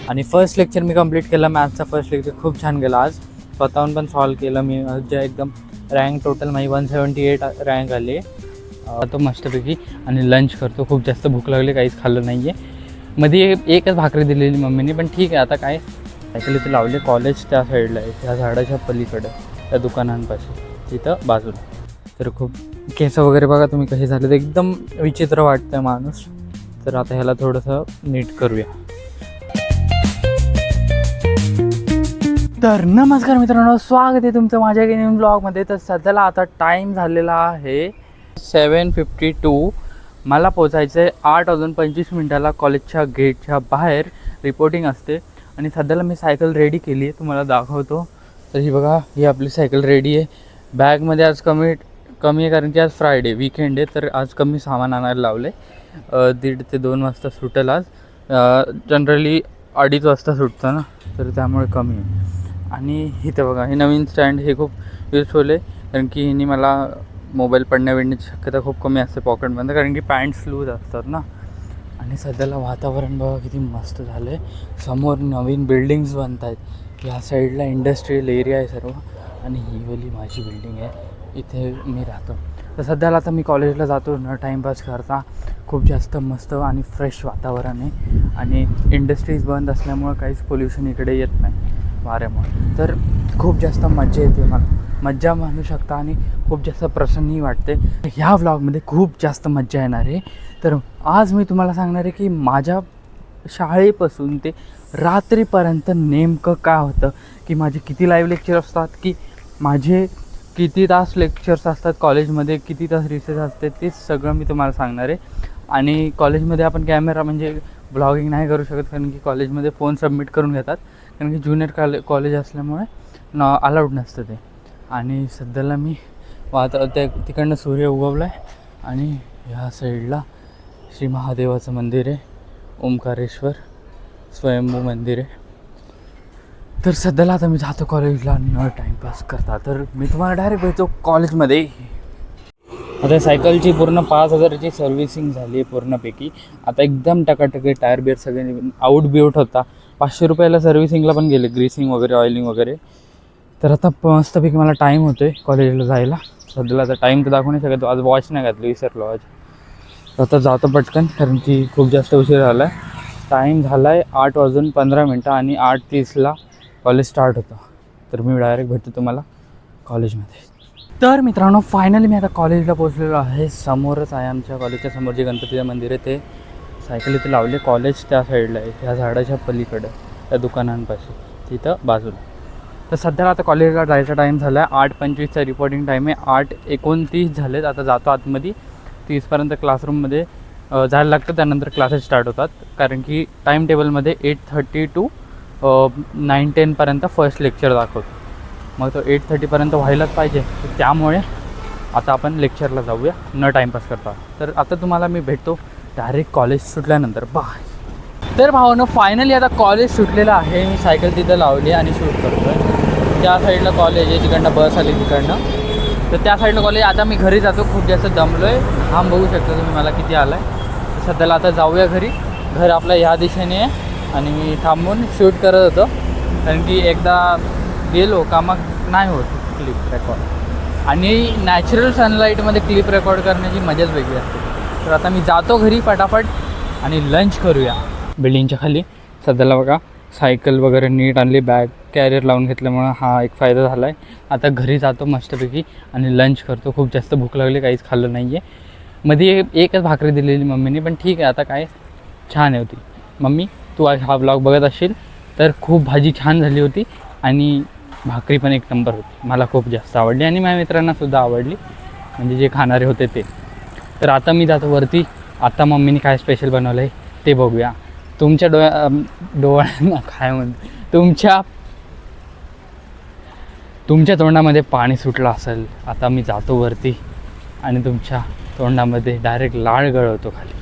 आणि first lecture मी complete केलं. मॅथ्सचा first lecture खूप छान गेला. आज स्वतःहून पण सॉल्व केलं मी. जे एकदम रँक टोटल माझी 178 रँक आली. तो मस्तपैकी आणि लंच करतो. खूप जास्त भूक लागली, काहीच खाल्लं नाही आहे. मध्ये एकच भाकरी दिलेली मम्मीने, पण ठीक आहे. आता काय सायकल इथे लावले. कॉलेज त्या साईडला आहे, त्या झाडाच्या पलीकडे, त्या दुकानांपाशी तिथं बाजूला. तर खूप केस वगैरे बघा तुम्ही कसे झाले, तर एकदम विचित्र वाटतं माणूस. तर आता ह्याला थोडंसं नीट करूया. तर नमस्कार मित्रांनो, स्वागत आहे तुमचं माझ्या गेमिंग ब्लॉगमध्ये. तर सध्याला आता टाईम झालेला आहे 7:52. मला पोचायचं आहे 8:25 कॉलेजच्या गेटच्या बाहेर. रिपोर्टिंग असते आणि सध्याला मी सायकल रेडी केली आहे, तुम्हाला दाखवतो. तर ही बघा, ही आपली सायकल रेडी आहे. बॅगमध्ये आज कमी आहे कारण की आज फ्रायडे वीकेंड आहे, तर आज कमी सामान आणायला लावले. 1:30 ते 2 वाजता सुटेल आज. जनरली 2:30 वाजता सुटतं ना, तर त्यामुळे कमी आहे. आणि इथे बघा, हे नवीन स्टँड हे खूप युजफुल आहे कारण की हिने मला मोबाईल पडण्याची शक्यता खूप कमी असते पॉकेटमध्ये, कारण की पॅन्ट्स लूज असतात ना. आणि सध्याला वातावरण बघा किती मस्त झालं आहे. समोर नवीन बिल्डिंग्स बनत आहेत. या साईडला इंडस्ट्रियल एरिया आहे सर्व, आणि ही वाली माझी बिल्डिंग आहे, इथे मी राहतो. तर सध्याला आता मी कॉलेजला जातो न टाईमपास करता. खूप जास्त मस्त आणि फ्रेश वातावरण आहे, आणि इंडस्ट्रीज बंद असल्यामुळं काहीच पोल्युशन इकडे येत नाही वाऱ्यामुळे. तर खूप जास्त मजा येते, मला मज्जा म्हणू शकता, आणि खूप जास्त प्रसन्नही वाटते. ह्या व्लॉगमध्ये खूप जास्त मज्जा येणार आहे. तर आज मी तुम्हाला सांगणार आहे की माझ्या शाळेपासून ते रात्रीपर्यंत नेमकं काय होतं, की माझे किती लाईव्ह लेक्चर असतात, की माझे किती तास लेक्चर्स असतात कॉलेजमध्ये, किती तास रिसेस असते, ते सगळं मी तुम्हाला सांगणार आहे. आणि कॉलेजमध्ये आपण कॅमेरा म्हणजे ब्लॉगिंग नाही करू शकत, कारण की कॉलेजमध्ये फोन सबमिट करून घेतात, कारण की ज्युनियर कॉलेज असल्यामुळे अलाउड नसतं ते. आणि सध्याला मी तिकडनं सूर्य उगवला आहे, आणि ह्या साईडला श्री महादेवाचं मंदिर आहे, ओंकारेश्वर स्वयंभू मंदिर आहे. तर सध्याला आता मी जातो कॉलेजला न टाईमपास करता. तर मी तुम्हाला डायरेक्ट भेटतो कॉलेजमध्ये. आता सायकलची पूर्ण 5,000ची सर्व्हिसिंग झाली आहे पूर्णपैकी. आता एकदम टकाटकी टायर बिअर सगळे आउट होता. 500 रुपयाला सर्व्हिसिंगला पण गेले, ग्रीसिंग वगैरे, ऑइलिंग वगैरे. तर आता मस्तपैकी मला टाईम होतो आहे कॉलेजला जायला. सध्याला आता टाईम तर दाखवू नाही शकत, आज वॉच नाही घातली, विसरलो आज. आता जातो पटकन, कारण की खूप जास्त उशीर झाला आहे. टाईम झाला आहे 8:15 आणि 8:30ला कॉलेज स्टार्ट होतं. तर मी डायरेक्ट भेटतो तुम्हाला कॉलेजमध्ये. तर मित्रांनो, फायनली मी आता कॉलेजला पोचलेलो आहे. समोरच आहे, आमच्या कॉलेजच्या समोर जे गणपतीचं मंदिर आहे, ते सायकल इथे लावले. कॉलेज त्या साईडला आहे, त्या झाडाच्या पलीकडं, त्या दुकानांपाशी, तिथं बाजूला. तर सध्याला आता कॉलेजला जायचा टाईम झाला आहे. 8:25चा रिपोर्टिंग टाईम आहे. 8:29 झालेत. आता जातो आतमध्ये. 30पर्यंत क्लासरूममध्ये जायला लागतं, त्यानंतर क्लासेस स्टार्ट होतात, कारण की टाईम टेबलमध्ये 8:30 to 9:10पर्यंत फर्स्ट लेक्चर दाखवतो. मग तो 8:30पर्यंत व्हायलाच पाहिजे. तर त्यामुळे आता आपण लेक्चरला जाऊया न टाईमपास करता. तर आता तुम्हाला मी भेटतो डायरेक्ट कॉलेज सुटल्यानंतर. बाय. तर भावानं, फायनली आता कॉलेज सुटलेलं आहे. मी सायकल तिथं लावली आणि शूट करतो आहे. त्या साईडला कॉलेज आहे, तिकडनं बस आली तिकडनं. तर त्या साईडला कॉलेज. आता मी घरी जातो, खूप जास्त दमलो आहे. घाम बघू शकता तुम्ही मला किती आला आहे. तर सध्याला आता जाऊया घरी. घर आपलं ह्या दिशेने आहे, आणि मी थांबून शूट करत होतो, कारण की एकदा गेलो का मग नाही होत क्लिप रेकॉर्ड, आणि नॅचरल सनलाईटमध्ये क्लिप रेकॉर्ड करण्याची मजाच वेगळी असते. तर आता मी जातो घरी फटाफट आणि लंच करूया बिल्डिंगच्या खाली. सध्याला बघा, सायकल वगैरे नीट आणली, बॅग कॅरियर लावून घेतल्यामुळं हा एक फायदा झाला आहे. आता घरी जातो मस्तपैकी आणि लंच करतो. खूप जास्त भूक लागली, काहीच खाल्लं नाही आहे. मध्ये एकच भाकरी दिलेली मम्मीने, पण ठीक आहे. आता काय, छान होती. मम्मी, तू आज हा ब्लॉग बघत असशील तर खूप भाजी छान झाली होती, आणि भाकरी पण एक नंबर होती. मला खूप जास्त आवडली, आणि माझ्या मित्रांनासुद्धा आवडली, म्हणजे जे खाणारे होते ते. तर आता मी जातो वरती. आता मम्मीने काय स्पेशल बनवलं आहे ते बघूया. तुमच्या डोळ्यांना काय म्हणतो, तुमच्या तोंडामध्ये पाणी सुटलं असेल. आता मी जातो वरती, आणि तुमच्या तोंडामध्ये डायरेक्ट लाळ गळवतो खाली.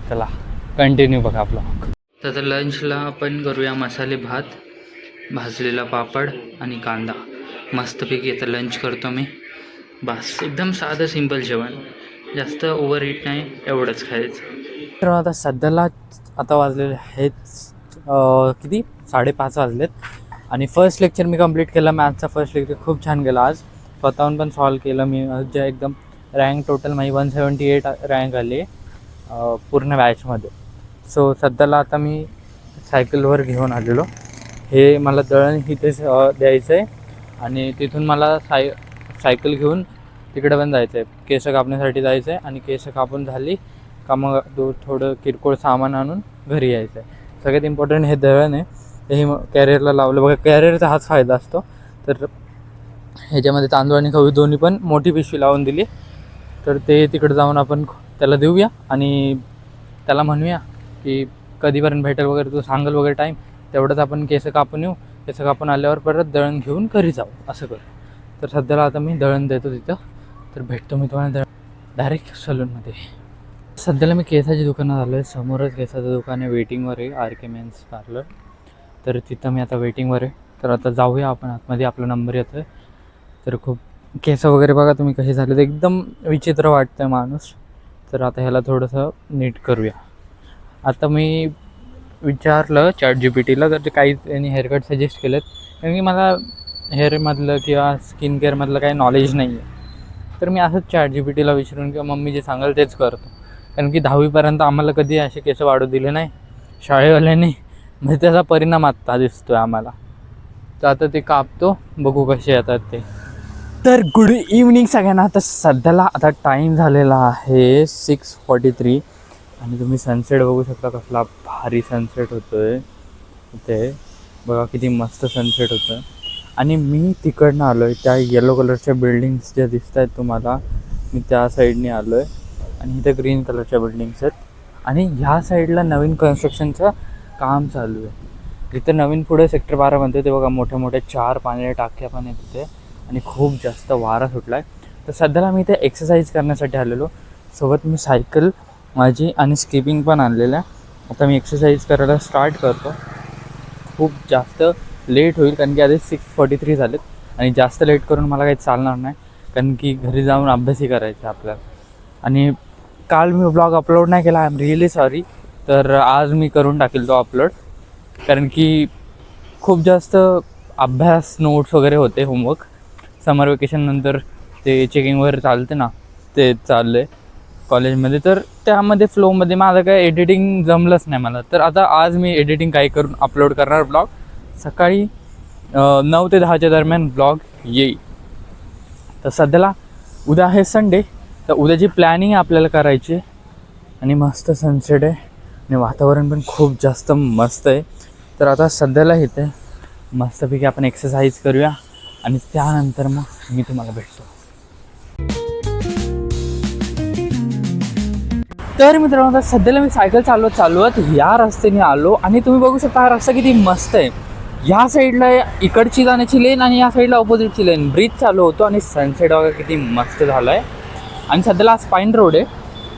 चला कंटिन्यू बघा ब्लॉग. तर आता लंचला आपण करूया मसाले भात, भाजलेला पापड आणि कांदा. मस्तपैकी आता लंच करतो मी. बस एकदम साधं सिंपल जेवण, जास्त ओव्हर ईट नाही, एवढंच खायचं. तर आता सध्याला आता वाजलेले आहेत किती 5:30 वाजलेत आणि फर्स्ट लेक्चर मी कंप्लीट केलं. मॅथ्सचा फर्स्ट लेक्चर खूप छान गेला आज. स्वतःहून पण सॉल्व केलं मी. जे एकदम रँक टोटल माझी 178 रँक आली पूर्ण बॅचमध्ये. सो सध्याला आता मी सायकलवर घेऊन आलेलो. हे मला दळण इथेच द्यायचं आहे आणि तिथून मला सायकल घेऊन तिकडे पण जायचं आहे. केस कापण्यासाठी जायचं आहे आणि केस कापून झाली का मग थोडं किरकोळ सामान आणून घरी यायचं आहे. सगळ्यात इम्पॉर्टंट हे दळण आहे. हे कॅरियरला लावलं बघा. कॅरियरचा हाच फायदा असतो. तर ह्याच्यामध्ये तांदूळ आणि गहू दोन्ही पण मोठी पिशवी लावून दिली. तर ते तिकडे जाऊन आपण त्याला देऊया आणि त्याला म्हणूया की कधीपर्यंत भेटेल वगैरे, तू सांगल वगैरे टाईम, तेवढंच आपण केस कापून येऊ. केस कापून आल्यावर परत दळण घेऊन घरी जाऊ असं करू. तर सध्याला आता मी दळण देतो तिथं. तर भेटतो मी तुम्हाला डायरेक्ट सलूनमध्ये. सध्याला मी केसाच्या दुकानात आलो आहे. समोरच केसाचं दुकान आहे. वेटिंगवर आहे RK मेन्स पार्लर. तर तिथं मी आता वेटिंगवर आहे. तर आता जाऊया आपण आतमध्ये. आपला नंबर येतो आहे. तर खूप केस वगैरे बघा तुम्ही कसे झाले, तर एकदम विचित्र वाटतं आहे माणूस. तर आता ह्याला थोडंसं नीट करूया. आता मी विचारलं ChatGPTला, तर ते काही त्यांनी हेअरकट सजेस्ट केलेत. कारण की मला हेअरमधलं किंवा स्किन केअरमधलं काही नॉलेज नाही आहे. तर मी असंच ChatGPTला विचारून किंवा मम्मी जे सांगाल तेच करतो. कारण की 10वीपर्यंत आम्हाला कधी असे केस वाढू दिले नाही शाळेवाल्यांनी. म्हणजे त्याचा परिणाम आत्ता दिसतो आहे आम्हाला. तर आता ते कापतो, बघू कसे येतात ते. तर गुड इव्हनिंग सगळ्यांना. तर सध्याला आता टाईम झालेला आहे 6:43 आणि तुम्ही सनसेट बघू शकता. कसला भारी सनसेट होतो आहे इथे बघा. किती मस्त सनसेट होतं आहे. आणि मी तिकडनं आलो आहे. त्या येलो कलरच्या बिल्डिंग्स ज्या दिसत आहेत तुम्हाला, मी त्या साईडने आलो आहे. आणि इथे ग्रीन कलरच्या बिल्डिंग्स आहेत. आणि ह्या साईडला नवीन कन्स्ट्रक्शनचं काम चालू आहे. जिथं नवीन पुढे सेक्टर 12 बनते ते बघा. मोठ्या मोठ्या 4 पाण्याच्या टाक्या पण आहेत तिथे आणि खूप जास्त वारा सुटला आहे. तर सध्याला मी इथे एक्सरसाइज करण्यासाठी आलेलो. सोबत मी सायकल माझी आणि स्किपिंग पण आणलेलं आहे. आता मी एक्सरसाइज करायला स्टार्ट करतो. खूप जास्त लेट होईल कारण की आधी 6:43 झालेत आणि जास्त लेट करून मला काही चालणार नाही. कारण की घरी जाऊन अभ्यासही करायचा आपल्याला. आणि काल मी व्लॉग अपलोड नाही केला. I am really sorry. तर आज मी करून टाकेल तो अपलोड. कारण की खूप जास्त अभ्यास, नोट्स वगैरे होते, होमवर्क. समर वेकेशननंतर ते चेकिंग वगैरे चालते ना, ते चाललं आहे कॉलेजमध्ये. तर त्यामध्ये फ्लोमध्ये माझं काय एडिटिंग जमलंच नाही मला. तर आता आज मी एडिटिंग काही करून अपलोड करणार ब्लॉग. सकाळी 9 ते 10च्या दरम्यान ब्लॉग येईल. तर सध्याला उद्या आहे संडे. तर उद्याची प्लॅनिंग आपल्याला करायची आहे. आणि मस्त सनसेट आहे आणि वातावरण पण खूप जास्त मस्त आहे. तर आता सध्याला इथे मस्तपैकी आपण एक्सरसाइज करूया आणि त्यानंतर मग मी तुम्हाला भेटतो. तर मित्रांनो, आता सध्याला मी सायकल चालवत या रस्त्याने आलो आणि तुम्ही बघू शकता हा रस्ता किती मस्त आहे. या साईडला इकडची जाण्याची लेन आणि या साईडला ऑपोजिटची लेन. ब्रिज चालू होतो आणि सनसेट बघा किती मस्त झाला आहे. आणि सध्याला आज पाईन रोड आहे.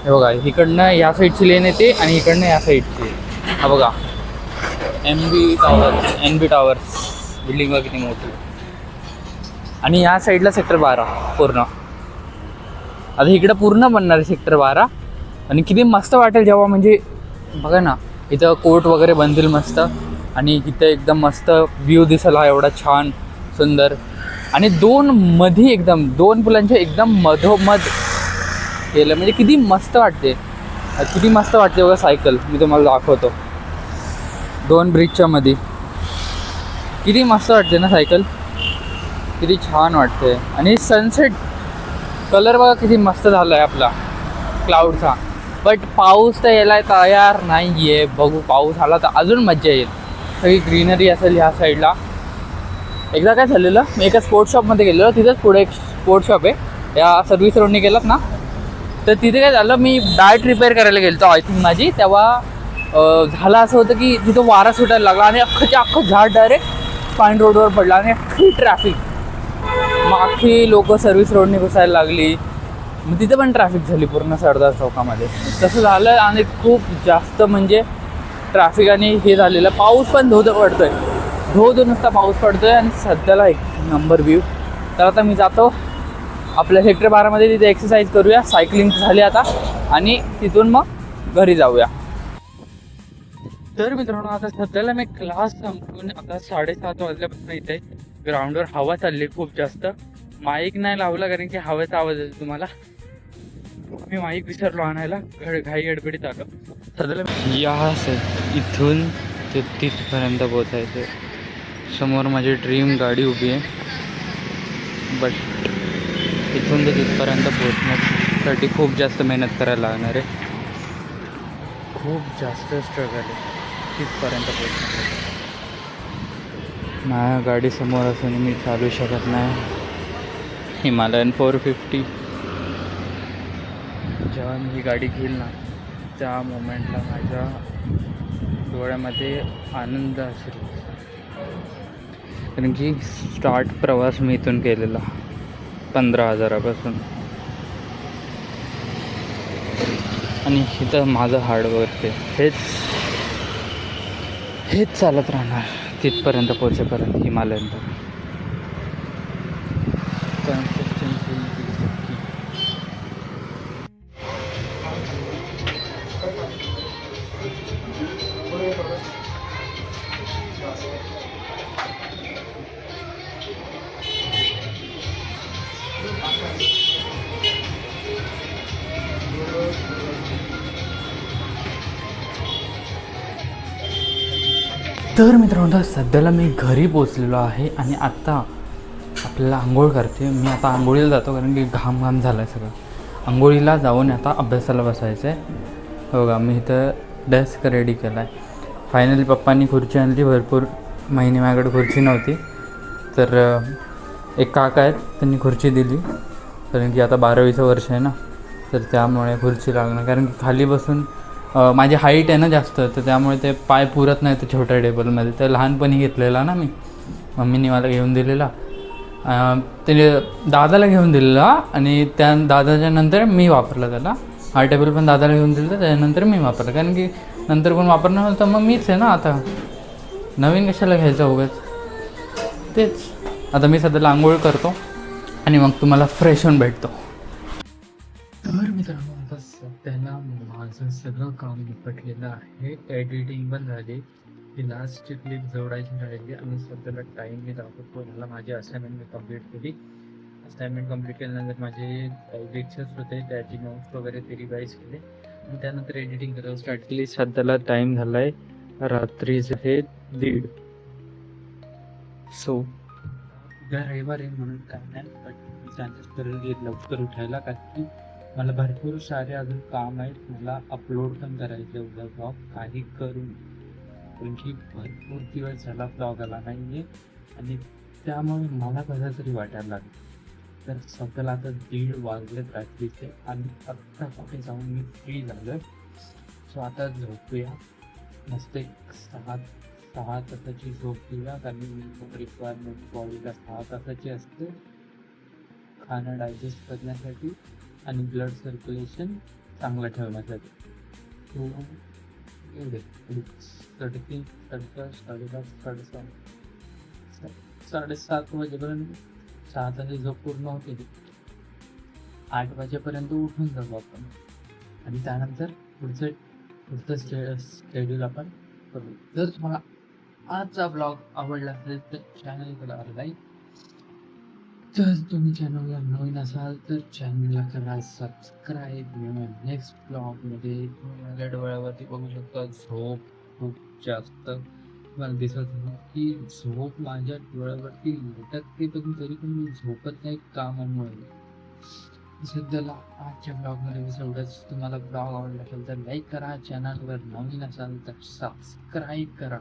हे बघा, इकडनं या साईडची लेन येते आणि इकडनं या साईडची. हा बघा NB टॉवर्स बिल्डिंग बघा किती मोठी. आणि या साईडला सेक्टर 12 पूर्ण. आता इकडं पूर्ण बनणार आहे सेक्टर 12. आणि किती मस्त वाटेल जेव्हा, म्हणजे बघा ना, इथं कोर्ट वगैरे बनतील मस्त आणि इथं एकदम मस्त व्ह्यू दिसेल हा एवढा छान सुंदर. आणि दोन पुलांच्या एकदम मधोमध केलं, म्हणजे किती मस्त वाटते. किती मस्त वाटते बघा सायकल. मी तुम्हाला दाखवतो. 2 ब्रिजच्या मध्ये किती मस्त वाटते ना सायकल. किती छान वाटते. आणि सनसेट कलर बघा किती मस्त झाला आहे आपला क्लाउडचा. बट पाऊस तर यायला तयार नाही आहे. बघू, पाऊस आला तर अजून मजा येईल. सगळी ग्रीनरी असेल ह्या साईडला. एकदा काय झालेलं, मी एका स्पोर्ट्स शॉपमध्ये गेलेलो. तिथंच पुढे एक स्पोर्ट्स शॉप आहे. या सर्व्हिस रोडने गेलात ना, तर तिथे काय झालं, मी डायट रिपेअर करायला गेलो आय थिंक माझी. तेव्हा झालं असं होतं की तिथं वारा सुटायला लागला आणि अख्खं झाड डायरेक्ट पाईन रोडवर पडलं आणि अख्खी ट्रॅफिक. मग अख्खी लोकं सर्व्हिस रोडने घुसायला लागली. मग तिथे पण ट्रॅफिक झाली पूर्ण सरदार चौकामध्ये. तसं झालं आणि खूप जास्त म्हणजे ट्रॅफिक आणि हे झालेलं. पाऊस पण धो पडतो आहे. नुसता पाऊस पडतो आहे आणि सध्याला एक नंबर व्ह्यू. तर आता मी जातो आपल्या सेक्टर 12मध्ये. तिथे एक्सरसाइज करूया. सायकलिंग झाली आता आणि तिथून मग घरी जाऊया. तर मित्रांनो आता सध्याला मी क्लास संपवून आता 7:30 वाजल्यापासून इथे ग्राउंडवर हवा चालली खूप जास्त. माईक नाही लावला कारण की हवेचा आवाज येतो तुम्हाला. मी माईक विसरलो आणायला, घाई गडबडीत आलो. सध्याला इथून ते तिथपर्यंत पोचायचं. समोर माझी ड्रीम गाडी उभी आहे, बट इथून ते तिथपर्यंत पोचण्यासाठी खूप जास्त मेहनत करायला लागणार आहे. खूप जास्त स्ट्रगल आहे तिथपर्यंत पोचण्यासाठी. माझ्या गाडी समोर असून मी चालू शकत नाही. हिमालयन 450 जेव्हा मी ही गाडी घेईल ना, त्या मोमेंटला माझ्या डोळ्यामध्ये आनंद असेल. कारण की स्टार्ट प्रवास मी इथून केलेला 15,000पासून, आणि इथं माझं हार्डवर्क आहे. हेच चालत राहणार तिथपर्यंत पोचेपर्यंत, हिमालयनपर्यंत. कन्सिस्टन्सी. तर मित्रांनो सध्याला मी घरी पोचलेलो आहे आणि आत्ता आपल्याला आंघोळ करते. मी आता आंघोळीला जातो कारण की घाम झाला आहे सगळं. आंघोळीला जाऊन आता अभ्यासाला बसायचं आहे. बघा मी इथं डेस्क रेडी केला आहे. फायनली पप्पांनी खुर्ची आणली. भरपूर महिने माझ्याकडे खुर्ची नव्हती, तर एक काका आहेत त्यांनी खुर्ची दिली. कारण की आता 12वीचं वर्ष आहे ना, तर त्यामुळे खुर्ची लागणार. कारण की खाली बसून माझी हाईट आहे ना जास्त, तर त्यामुळे ते पाय पुरत नाही ते छोट्या टेबलमध्ये. तर लहानपणी घेतलेला ना मी, मम्मीने मला घेऊन दिलेला. ते दादाला घेऊन दिलेला आणि त्या दादाच्या नंतर मी वापरला त्याला. हा टेबल पण दादाला घेऊन दिलं, त्याच्यानंतर मी वापरला. कारण की नंतर कोण वापरणार होतं, मग मीच आहे ना आता, नवीन कशाला घ्यायचं उगाच. तेच आता मी सध्याला आंघोळ करतो आणि मग तुम्हाला फ्रेश होऊन भेटतो. तर मित्रांनो आता सध्याला माझं सगळं काम निपटलेलं आहे. एडिटिंग पण झाली, ती लास्टची क्लिप जोडायची राहिली आणि सध्याला टाईम मी दाखवतो. मला माझी असाइनमेंट मी कंप्लीट केली. असाइनमेंट कंप्लीट केल्यानंतर माझे लेक्चर्स होते, त्याची नोट्स वगैरे ते रिवाईज केले आणि त्यानंतर एडिटिंग करायला स्टार्ट केली. सध्याला टाईम झाला आहे रात्रीचे 1:30. सो उद्या रविवार आहे म्हणून काय नाही, बट मी चान्सेस करेल लवकर उठायला. कारण की मला भरपूर सारे अजून काम आहेत. मला अपलोड पण करायचे उद्या ब्लॉग काही करून, कारण की भरपूर दिवस झाला ब्लॉग आला नाही आहे आणि त्यामुळे मला कसं तरी वाटायला लागलं. तर सध्याला आता 1:30 वाजलेत रात्रीचे आणि आत्ता कुठे जाऊन मी फ्री झालं. सो आता झोपूया मस्त. एक 6 तासाची झोप घेऊया, कारण रिक्वायरमेंट बॉडीला 6 तासाची असते खाणं डायजेस्ट करण्यासाठी आणि ब्लड सर्क्युलेशन चांगलं ठेवण्यासाठी. तो एवढे 3:30, 4:30, 7:30 वाजेपर्यंत 6 तासाची झोप पूर्ण होते. 8 वाजेपर्यंत उठून जाऊ आपण आणि त्यानंतर पुढचं शेड्यूल आपण करू. जर तुम्हाला आजचा ब्लॉग आवडला असेल तर चॅनलला लाईक, जर तुम्ही चॅनलला नवीन असाल तर चॅनलला करा सबस्क्राईब. नेक्स्ट ब्लॉगमध्ये माझ्या डोळ्यावरती बघू शकता झोप खूप जास्त मला दिसत नाही की झोप माझ्या डोळ्यावरती लटकते, पण तरी पण मी झोपत नाही कामामुळे. सध्याला आजच्या ब्लॉगमध्ये मी एवढंच. तुम्हाला ब्लॉग आवडला असेल तर लाईक करा, चॅनलवर नवीन असाल तर सबस्क्राईब करा.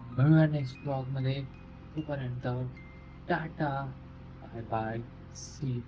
भेटूया नेक्स्ट ब्लॉगमध्ये. तोपर्यंत टाटा, बाय बाय, सी.